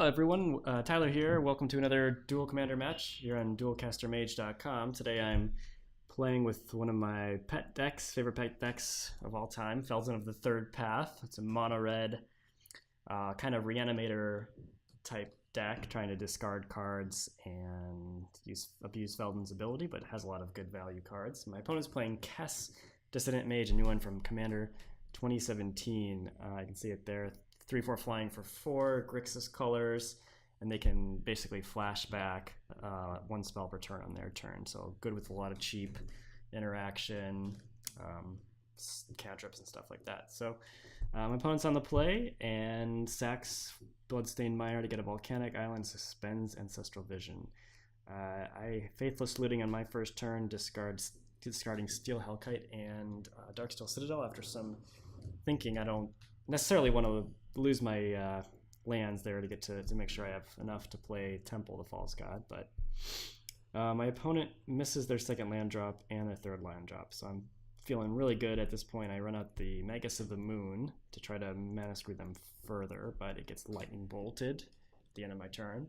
everyone, Tyler here. Welcome to another Duel Commander match here on Duelcastermage.com. Today I'm playing with one of my favorite pet decks of all time, Feldon of the Third Path. It's a mono-red, kind of reanimator type deck, trying to discard cards and abuse Feldon's ability, but it has a lot of good value cards. My opponent's playing Kess, Dissident Mage, a new one from Commander 2017. I can see it there. 3/4 flying for 4, Grixis colors, and they can basically flash back one spell per turn on their turn. So good with a lot of cheap interaction, cantrips and stuff like that. So my opponent's on the play and sacks Bloodstained Mire to get a Volcanic Island, suspends Ancestral Vision. I Faithless Looting on my first turn, discarding Steel Hellkite and Darksteel Citadel. After some thinking, I don't necessarily want to lose my lands there to get to make sure I have enough to play Temple the False God, but my opponent misses their second land drop and their third land drop, so I'm feeling really good at this point. I run out the Magus of the Moon to try to mana screw them further, but it gets lightning bolted at the end of my turn.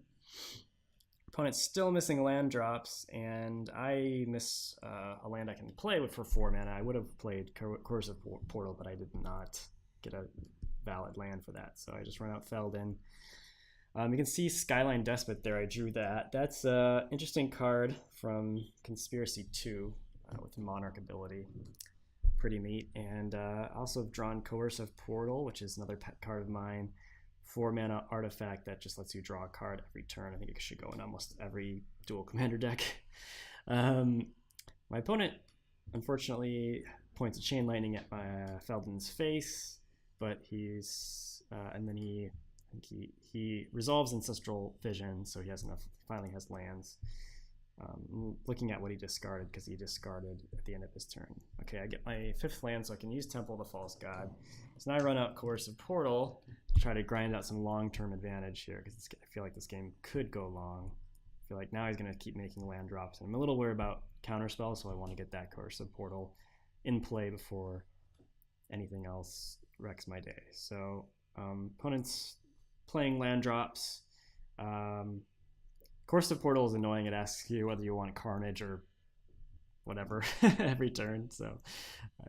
Opponent's still missing land drops, and I miss a land I can play with for 4 mana. I would have played Coercive Portal, but I did not get a valid land for that, so I just run out Feldon. You can see Skyline Despot there. I drew that. That's an interesting card from Conspiracy 2 with Monarch ability. Pretty neat. And also have drawn Coercive Portal, which is another pet card of mine. 4 mana artifact that just lets you draw a card every turn. I think it should go in almost every Duel Commander deck. My opponent, unfortunately, points a Chain Lightning at my Feldon's face, but he's and then he resolves Ancestral Vision, so he has enough. Finally has lands. Looking at what he discarded, because he discarded at the end of his turn. Okay, I get my 5th land, so I can use Temple the False God. So now I run out Coercive Portal to try to grind out some long-term advantage here, because I feel like this game could go long. I feel like now he's going to keep making land drops, and I'm a little worried about counterspell, so I want to get that Coercive Portal in play before anything else wrecks my day. So opponent's playing land drops. Coercive Portal is annoying. It asks you whether you want Carnage or whatever every turn, so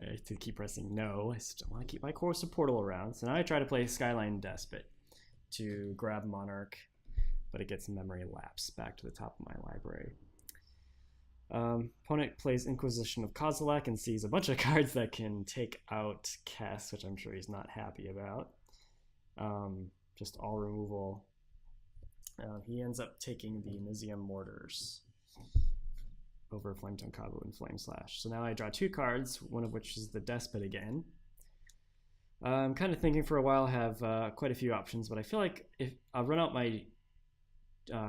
I have to keep pressing no. I still want to keep my Coercive Portal around. So now I try to play Skyline Despot to grab Monarch, but it gets Memory Lapse back to the top of my library. Opponent plays Inquisition of Kozilek and sees a bunch of cards that can take out Kess, which I'm sure he's not happy about. Just all removal. He ends up taking the Nizium Mortars over Flametongue Kavu and Flame Slash. So now I draw 2 cards, one of which is the Despot again. I'm kind of thinking for a while, have quite a few options, but I feel like if I'll run out my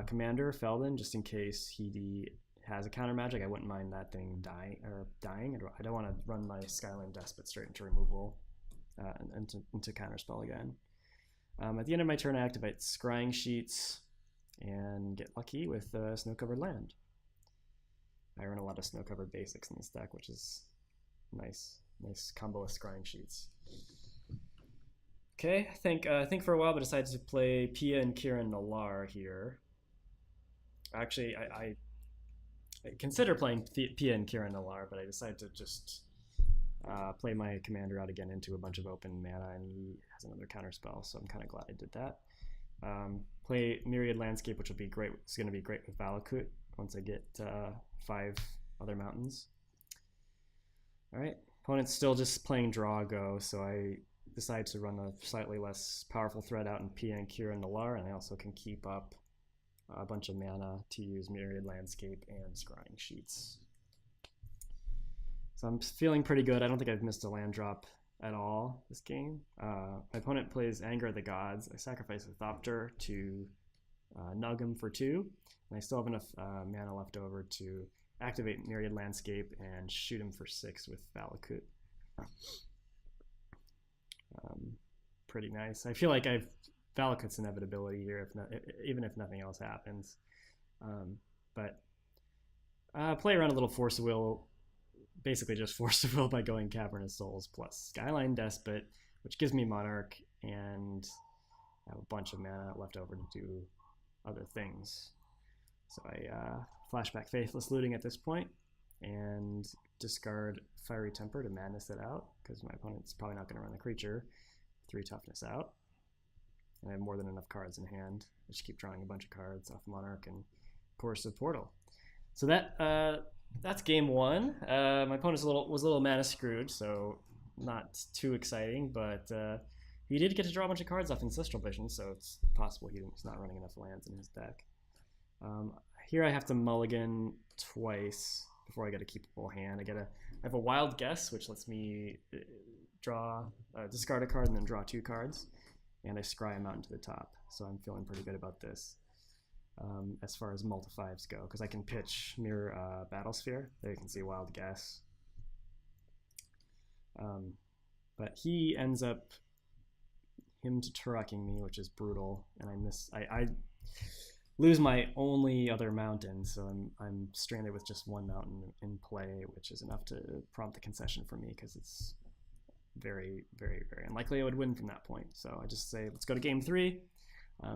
Commander, Feldon, just in case he has a counter magic. I wouldn't mind that thing dying. I don't want to run my Skyline Despot straight into removal and into counterspell again. At the end of my turn, I activate Scrying Sheets and get lucky with Snow-Covered Land. I run a lot of Snow-Covered basics in this deck, which is nice combo with Scrying Sheets. Okay, I think for a while, but decided to play Pia and Kiran Nalaar here. Actually, I consider playing Pia and Kiran Nalaar, but I decided to just play my commander out again into a bunch of open mana, and he has another counterspell, so I'm kind of glad I did that. Play Myriad Landscape, which will be great. It's going to be great with Valakut once I get 5 other mountains. All right, opponent's still just playing Draw Go, so I decide to run a slightly less powerful threat out in Pia and Kiran Nalaar, and I also can keep up a bunch of mana to use Myriad Landscape and Scrying Sheets. So I'm feeling pretty good. I don't think I've missed a land drop at all this game. My opponent plays Anger of the Gods. I sacrifice a Thopter to nug him for 2, and I still have enough mana left over to activate Myriad Landscape and shoot him for 6 with Valakut. Pretty nice. I feel like Valakut's inevitability here, even if nothing else happens. But play around a little Force of Will, basically just Force of Will by going Cavern of Souls plus Skyline Despot, which gives me Monarch, and have a bunch of mana left over to do other things. So I flashback Faithless Looting at this point and discard Fiery Temper to madness it out because my opponent's probably not going to run the creature. 3 toughness out. And I have more than enough cards in hand. I just keep drawing a bunch of cards off Monarch and Coercive Portal. So that's game 1. My opponent was a little mana screwed, so not too exciting, but he did get to draw a bunch of cards off Ancestral Vision, so it's possible he's not running enough lands in his deck. Here I have to mulligan twice before I get a keepable hand. I have a Wild Guess, which lets me discard a card and then draw 2 cards, and I scry a mountain to the top. So I'm feeling pretty good about this as far as multi-5s go, because I can pitch Mirror Battlesphere. There you can see Wild Guess. But he ends up him to Turok-ing me, which is brutal, and I lose my only other mountain, so I'm stranded with just 1 mountain in play, which is enough to prompt the concession for me because it's very, very, very unlikely I would win from that point. So I just say, let's go to game 3.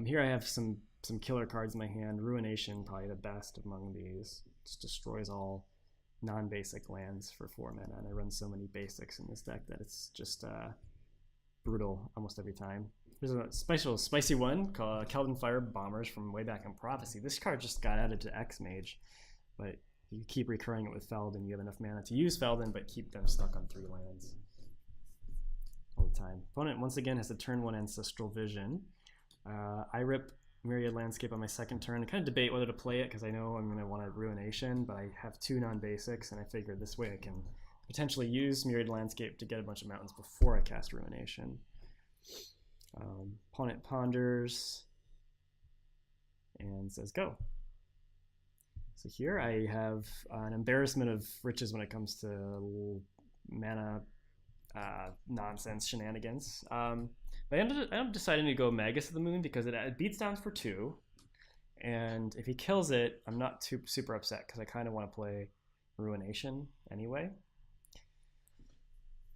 Here I have some killer cards in my hand. Ruination, probably the best among these. Just destroys all non-basic lands for 4 mana, and I run so many basics in this deck that it's just brutal almost every time. There's a special spicy one called Keldon Fire Bombers from way back in Prophecy. This card just got added to X Mage, but you keep recurring it with Feldon. You have enough mana to use Feldon, but keep them stuck on 3 lands all the time. Opponent once again has to turn 1 Ancestral Vision. I rip Myriad Landscape on my 2nd turn. I kind of debate whether to play it because I know I'm going to want a Ruination, but I have 2 non-basics, and I figured this way I can potentially use Myriad Landscape to get a bunch of mountains before I cast Ruination. Opponent ponders and says go. So here I have an embarrassment of riches when it comes to mana nonsense shenanigans. But I ended up deciding to go Magus of the Moon because it beats down for 2, and if he kills it, I'm not super upset because I kind of want to play Ruination anyway.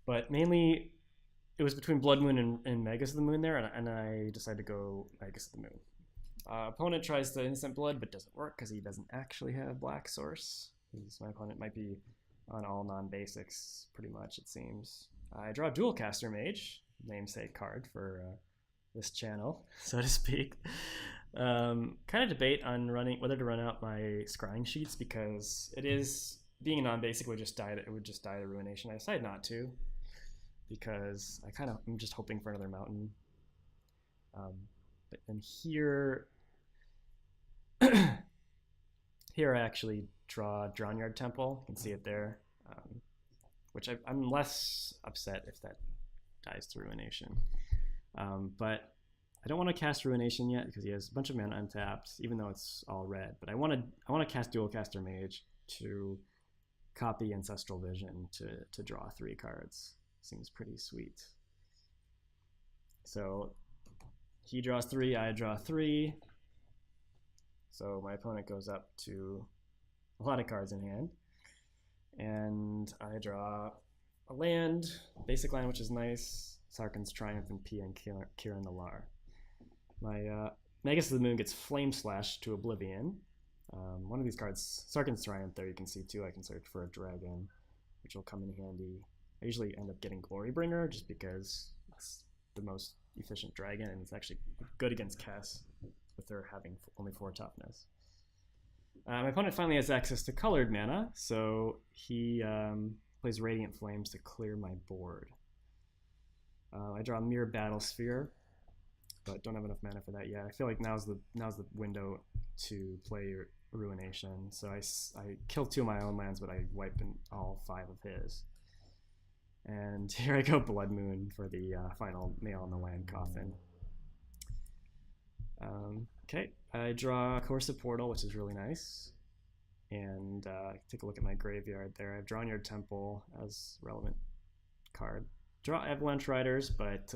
But mainly it was between Blood Moon and Magus of the Moon there, and I decided to go Magus of the Moon. Opponent tries to Instant Blood, but doesn't work because he doesn't actually have Black Source. My opponent might be on all non-basics, pretty much, it seems. I draw Duelcaster Mage, namesake card for this channel, so to speak. Kind of debate on whether to run out my scrying sheets because it is being a non-basic would just die the Ruination. I decided not to because I'm just hoping for another mountain. But then here I actually draw Drownyard Temple. You can see it there, which I'm less upset if that dies to Ruination. But I don't want to cast Ruination yet because he has a bunch of mana untapped, even though it's all red. But I want to cast Duelcaster Mage to copy Ancestral Vision to draw 3 cards. Seems pretty sweet. So he draws 3, I draw 3. So my opponent goes up to a lot of cards in hand. And I draw a land, basic land, which is nice. Sarkhan's Triumph and Pia and Kiran Nalar. My Magus of the Moon gets Flame Slash to Oblivion. One of these cards, Sarkhan's Triumph, there you can see too. I can search for a dragon, which will come in handy. I usually end up getting Glorybringer just because it's the most efficient dragon, and it's actually good against Kess with her having only 4 toughness. My opponent finally has access to colored mana, so he plays Radiant Flames to clear my board. I draw Mirror Battlesphere, but don't have enough mana for that yet. I feel like now's the window to play Ruination. So I kill 2 of my own lands, but I wipe in all 5 of his. And here I go Blood Moon for the final nail in the land coffin. Okay, I draw Coercive Portal, which is really nice. And take a look at my graveyard there. I've drawn your Temple as relevant card. Draw Avalanche Riders, but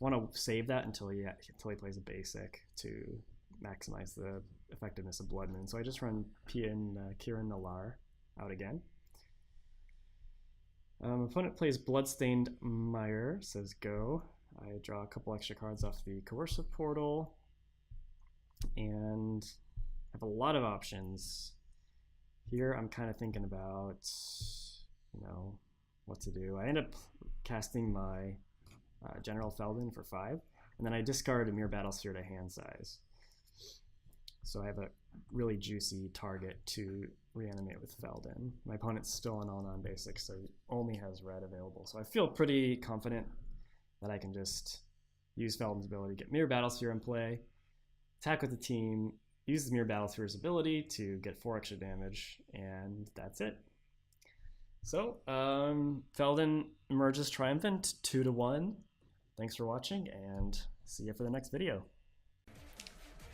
want to save that until he plays a basic to maximize the effectiveness of Blood Moon. So I just run Pia and Kiran Nalar out again. Opponent plays Bloodstained Mire, says go. I draw a couple extra cards off the Coercive Portal and have a lot of options. Here I'm kind of thinking about, what to do. I end up casting my General Feldon for 5, and then I discard a Mere Battlesphere to hand size. So I have a really juicy target to reanimate with Feldon. My opponent's still on all non-basics, so he only has red available. So I feel pretty confident that I can just use Feldon's ability to get Mere Battlesphere in play, attack with the team, use the Mere Battlesphere's ability to get 4 extra damage, and that's it. So, Feldon emerges triumphant, 2-1. Thanks for watching, and see you for the next video.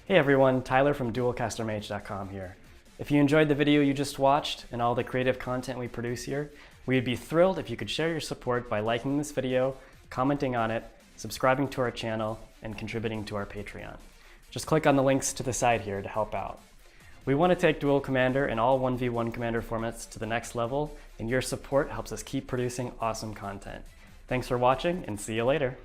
Hey everyone, Tyler from Duelcastermage.com here. If you enjoyed the video you just watched and all the creative content we produce here, we'd be thrilled if you could share your support by liking this video, commenting on it, subscribing to our channel, and contributing to our Patreon. Just click on the links to the side here to help out. We want to take Duel Commander and all 1v1 Commander formats to the next level, and your support helps us keep producing awesome content. Thanks for watching, and see you later.